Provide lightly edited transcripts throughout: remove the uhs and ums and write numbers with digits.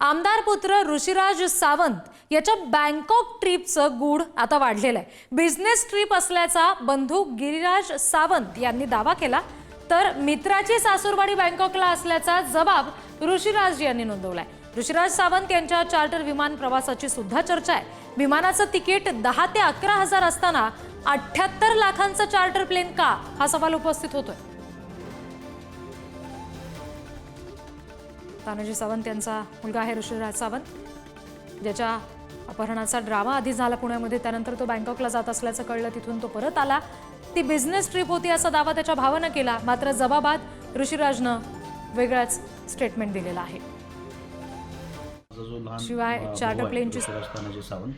आमदार पुत्र ऋषिराज सावंत याच्या बँकॉक ट्रिपचं गूढ आता वाढलेलं आहे। बिझनेस ट्रिप असल्याचा बंधू गिरिराज सावंत यांनी दावा केला, तर मित्राची सासूरवाडी बँकॉकला असल्याचा जबाब ऋषिराज यांनी नोंदवलाय। ऋषिराज सावंत यांच्या चार्टर विमान प्रवासाची सुद्धा चर्चा आहे। विमानाचं तिकीट 10 ते 11 हजार असताना 78 लाखांचं चार्टर प्लेन का, हा सवाल उपस्थित होतोय। तानाजी सावंत यांचा मुलगा आहे ऋषिराज सावंत, ज्याच्या अपहरणाचा ड्रामा आधी झाला पुण्यामध्ये, त्यानंतर तो बँकॉकला जात असल्याचं कळलं, तिथून तो परत आला। ती बिझनेस ट्रिप होती असा दावा त्याच्या भावानं केला, मात्र जबाबात ऋषिराजनं वेगळाच स्टेटमेंट दिलेलं आहे। शिवाय चार्टर प्लेनची तानाजी सावंत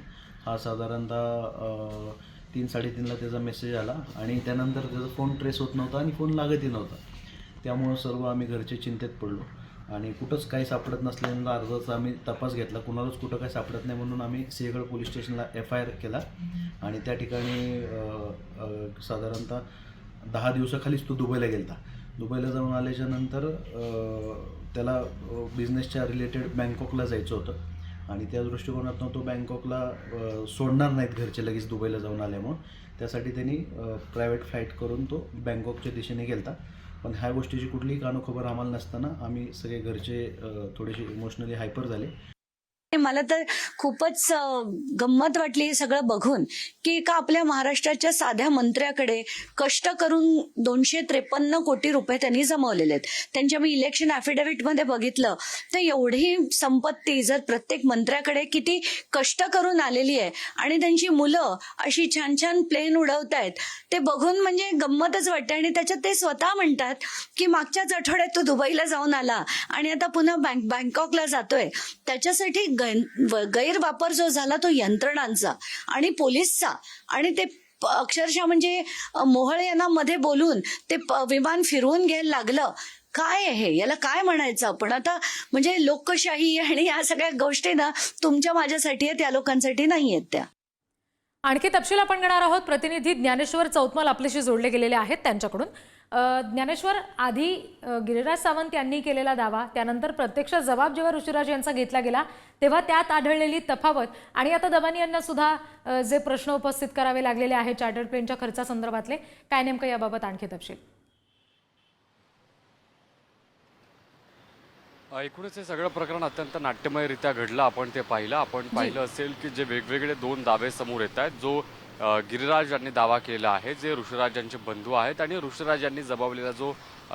हा साधारणतः 3-3:30ला त्याचा मेसेज आला आणि त्यानंतर त्याचा फोन ट्रेस होत नव्हता आणि फोन लागतही नव्हता। त्यामुळे सर्व आम्ही घरचे चिंतेत पडलो आणि कुठंच काही सापडत नसल्यानं अर्जाचा आम्ही तपास घेतला। कुणालाच कुठं काही सापडत नाही म्हणून आम्ही सिंहगड पोलीस स्टेशनला FIR केला आणि त्या ठिकाणी साधारणतः 10 दिवसाखालीच तो दुबईला गेला। दुबईला जाऊन आल्याच्या नंतर त्याला बिझनेसच्या रिलेटेड बँकॉकला जायचं होतं आणि त्या दृष्टिकोनातून तो बँकॉकला सोडणार नाहीत घरचे लगेच दुबईला जाऊन आल्यामुळं, त्यासाठी त्यांनी प्रायव्हेट फ्लाईट करून तो बँकॉकच्या दिशेने गेला। पण ह्या गोष्टीची कुठलीही कानोखबर आम्हाला नसताना आम्ही सगळे घरचे थोडेसे इमोशनली हायपर झाले। मला तर खूपच गंमत वाटली हे सगळं बघून, की का आपल्या महाराष्ट्राच्या साध्या मंत्र्याकडे कष्ट करून 253 कोटी रुपये त्यांनी जमवलेले आहेत। त्यांच्या मी इलेक्शन ॲफिडेव्हिट मध्ये बघितलं तर एवढी संपत्ती जर प्रत्येक मंत्र्याकडे किती कष्ट करून आलेली आहे आणि त्यांची मुलं अशी छान छान प्लेन उडवतायत, ते बघून म्हणजे गंमतच वाटते। आणि त्याच्यात ते स्वतः म्हणतात की मागच्याच आठवड्यात तो दुबईला जाऊन आला आणि आता पुन्हा बँकॉकला जातोय। त्याच्यासाठी गैरवापर जो झाला तो यंत्रणांचा आणि पोलिसचा, आणि ते अक्षरशः म्हणजे मोहळ यांना मध्ये बोलून ते विमान फिरवून घ्यायला लागलं। काय आहे याला, काय म्हणायचं आपण आता? म्हणजे लोकशाही आणि या सगळ्या गोष्टी ना तुमच्या माझ्यासाठी आहेत, त्या लोकांसाठी नाही आहेत त्या। आणखी तपशील आपण घेणार आहोत। प्रतिनिधी ज्ञानेश्वर चौतमल आपल्याशी जोडले गेलेले आहेत त्यांच्याकडून। ज्ञानेश्वर, आधी गिरिराज सावंत यांनी केलेला दावा, त्यानंतर प्रत्यक्ष जबाब जेव्हा ऋषिराज यांचा घेतला गेला तेव्हा त्यात आढळलेली तफावत, आणि आता दबानी यांना सुद्धा जे प्रश्न उपस्थित करावे लागलेले आहेत चार्टर प्लेनच्या खर्चासंदर्भातले, काय नेमकं याबाबत आणखी तपशील? एकूणच हे सगळं प्रकरण अत्यंत नाट्यमयरित्या घडलं। आपण ते पाहिलं असेल की जे वेगवेगळे 2 दावे समोर येत आहेत। जो गिरिराज यांनी दावा केला आहे, जे ऋषिराज यांचे बंधू आहेत, आणि ऋषिराज यांनी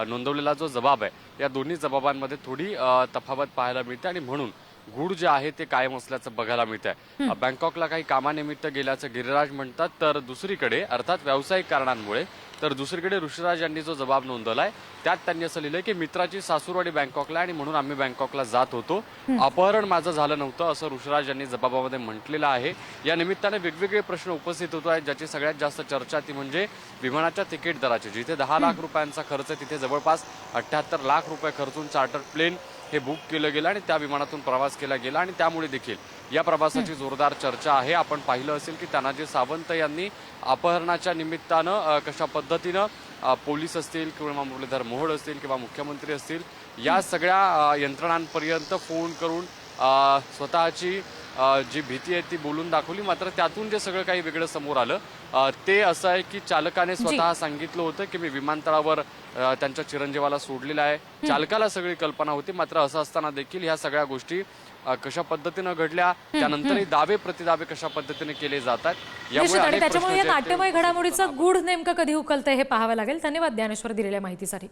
नोंदवलेला जो जबाब आहे, या दोन्ही जबाबांमध्ये थोडी तफावत पाहायला मिळते आणि म्हणून गूढ जे आहे ते कायम असल्याचं बघायला मिळत आहे। बँकॉकला काही कामानिमित्त गेल्याचं गिरिराज म्हणतात, तर दुसरीकडे अर्थात व्यावसायिक कारणांमुळे, तर दुसरीकडे ऋषिराज यांनी जो जबाब नोंदवलाय त्यात त्यांनी असं लिहिलंय की मित्राची सासूरवाडी बँकॉकला आणि म्हणून आम्ही बँकॉकला जात होतो, अपहरण माझं झालं नव्हतं, असं ऋषिराज यांनी जबाबामध्ये म्हटलेलं आहे। या निमित्ताने वेगवेगळे प्रश्न उपस्थित होत आहेत, ज्याची सगळ्यात जास्त चर्चा ती म्हणजे विमानाच्या तिकीट दराची। जिथे 10 लाख रुपयांचा खर्च, तिथे जवळपास 78 लाख रुपये खर्चून चार्टर प्लेन हे बुक केलं गेलं आणि त्या विमानातून प्रवास केला गेला, आणि त्यामुळे देखील या प्रवासाची जोरदार चर्चा आहे। आपण पाहिलं असेल की तानाजी सावंत यांनी अपहरणाच्या निमित्तानं कशा पद्धतीनं पोलीस असतील किंवा मुरलीधर मोहोळ असतील किंवा मुख्यमंत्री असतील, या सगळ्या यंत्रणांपर्यंत फोन करून स्वतःची जी भीती आहे ती बोलून दाखवली। मात्र त्यातून जे सगळं काही वेगळं समोर आलं ते असं आहे की चालकाने स्वतः सांगितलं होतं की मी विमानतळावर त्यांच्या चिरंजीवाला सोडलेला आहे। चालकाला सगळी कल्पना होती, मात्र असं असताना देखील ह्या सगळ्या गोष्टी कशा पद्धतीनं घडल्या, त्यानंतरही दावे प्रतिदावे कशा पद्धतीने केले जातात, त्याच्यामुळे या नाट्यमय घडामोडीचं गूढ नेमकं कधी उकलतंय हे पाहावं लागेल। धन्यवाद ज्ञानेश्वर दिलेल्या माहितीसाठी।